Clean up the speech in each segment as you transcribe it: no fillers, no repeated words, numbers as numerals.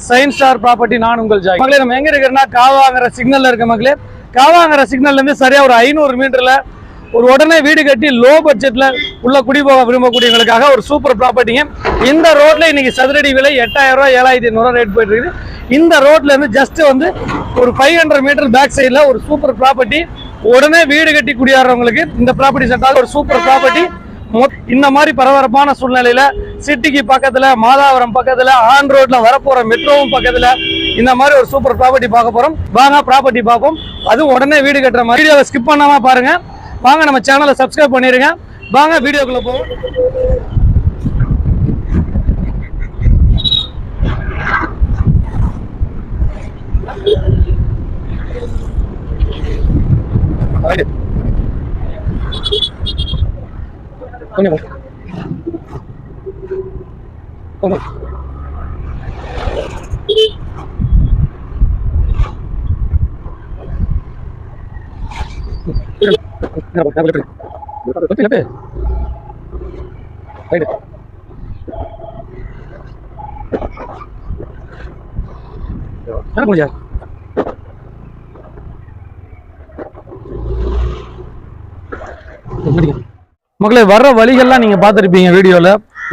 Sign star property நான் உங்கள் Joy. மக்களே நம்ம எங்க இருக்கிறோம்னா காவாங்கற சிக்னல்ல இருக்க மக்களே. காவாங்கற சிக்னல்ல இருந்து சரியா ஒரு 500 மீட்டர்ல ஒரு உடனே வீடு கட்டி லோ பட்ஜெட்ல உள்ள குடிபோக விரும்பக்கூடியவங்களுக்காக ஒரு சூப்பர் ப்ராப்பர்ட்டிங்க. இந்த ரோட்ல இன்னைக்கு சதுரடி விலை 8000 ரூபாய் 7500 ரேட் போயிட்டு இருக்குது. இந்த ரோட்ல இருந்து ஜஸ்ட் வந்து ஒரு 500 மீட்டர் பேக் சைட்ல ஒரு சூப்பர் ப்ராப்பர்ட்டி. உடனே வீடு கட்டி குடியாடுறவங்களுக்கு இந்த ப்ராப்பர்ட்டி செட் ஆகும். ஒரு சூப்பர் ப்ராப்பர்ட்டி. இந்த மாதிரி பரபரப்பான சூழ்நிலையில சிட்டிக்கு பக்கத்துல மாதாவரம் பக்கத்துல ஆன் ரோட்ல வரப்போற மெட்ரோவும் பக்கத்துல இந்த மாதிரி ஒரு சூப்பர் ப்ராப்பர்ட்டி பார்க்க போறோம். வாங்க ப்ராப்பர்ட்டி பார்ப்போம். அது உடனே வீடு கட்டுற மாதிரி. வீடியோவை ஸ்கிப் பண்ணாம பாருங்க. வாங்க நம்ம சேனலை சப்ஸ்கிரைப் பண்ணிருங்க. வாங்க வீடியோக்குள்ள போவோம். மக்களே வர்ற வழிகள்லாம் நீங்க பார்த்துருப்பீங்க. வீடியோல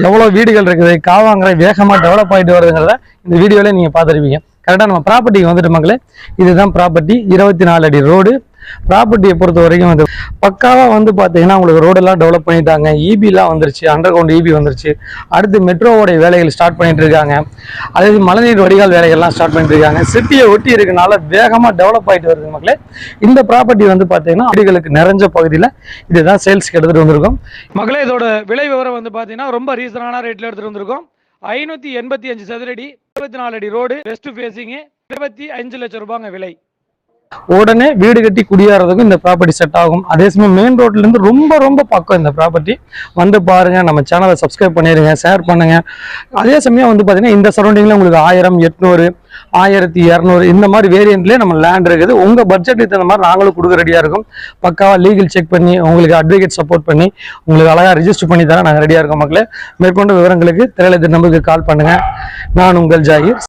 எவ்வளவு வீடுகள் இருக்குது, காவாங்கரை வேகமா டெவலப் ஆகிட்டு வருதுங்கிறத இந்த வீடியோல நீங்க பார்த்துருப்பீங்க. கரெக்டாக நம்ம ப்ராப்பர்ட்டிக்கு வந்துட்டு மக்களே, இதுதான் ப்ராப்பர்ட்டி. 24 அடி ரோடு. ப்ராப்பர்ட்டியை பொறுத்த வரைக்கும் வந்து பக்காவாக வந்து பார்த்தீங்கன்னா உங்களுக்கு ரோடெல்லாம் டெவலப் பண்ணிட்டாங்க. இபிலாம் வந்துருச்சு, அண்டர் கிரவுண்ட் இபி வந்துருச்சு. அடுத்து மெட்ரோவோடைய வேலைகள் ஸ்டார்ட் பண்ணிட்டு இருக்காங்க. அதே மழைநீர் வடிகால் வேலைகள்லாம் ஸ்டார்ட் பண்ணிட்டு இருக்காங்க. சிட்டியை ஒட்டி இருக்கனால வேகமாக டெவலப் ஆகிட்டு வருது மக்களே. இந்த ப்ராப்பர்ட்டி வந்து பார்த்தீங்கன்னா வீடுகளுக்கு நிறைஞ்ச பகுதியில் இதுதான் சேல்ஸ்க்கு எடுத்துகிட்டு வந்திருக்கோம் மக்களே. இதோட விலை விவரம் வந்து பார்த்தீங்கன்னா ரொம்ப ரீசனான ரேட்டில் எடுத்துகிட்டு வந்திருக்கோம். 585 சதுரடி, 24 அடி ரோடு, வெஸ்ட் ஃபேசிங், 25 லட்சம் ரூபாங்க விலை. உடனே வீடு கட்டி குடியாறதுக்கும் இந்த ப்ராப்பர்ட்டி செட் ஆகும். அதே சமயம் மெயின் ரோட்ல இருந்து ரொம்ப ரொம்ப பக்கம் இந்த ப்ராப்பர்ட்டி. வந்து பாருங்க, நம்ம சேனலை சப்ஸ்கிரைப் பண்ணிடுங்க, ஷேர் பண்ணுங்க. அதே சமயம் வந்து பாத்தீங்கன்னா இந்த சரௌண்டிங்ல உங்களுக்கு 1000, 800, 1200 இந்த மாதிரி வேரியன்ட்லேயே நம்ம லேண்ட் இருக்குது. உங்க பட்ஜெட்டுக்கு தகுந்த மாதிரி நாங்களும் கொடுக்க ரெடியா இருக்கும். பக்காவா லீகல் செக் பண்ணி உங்களுக்கு அட்வொகேட் சப்போர்ட் பண்ணி உங்களுக்கு அழகா ரிஜிஸ்டர் பண்ணி தர நாங்கள் ரெடியா இருக்கோம் மக்களே. மேற்கொண்ட விவரங்களுக்கு திரையில நம்பருக்கு கால் பண்ணுங்க. நான் உங்கள் ஜாகிர்.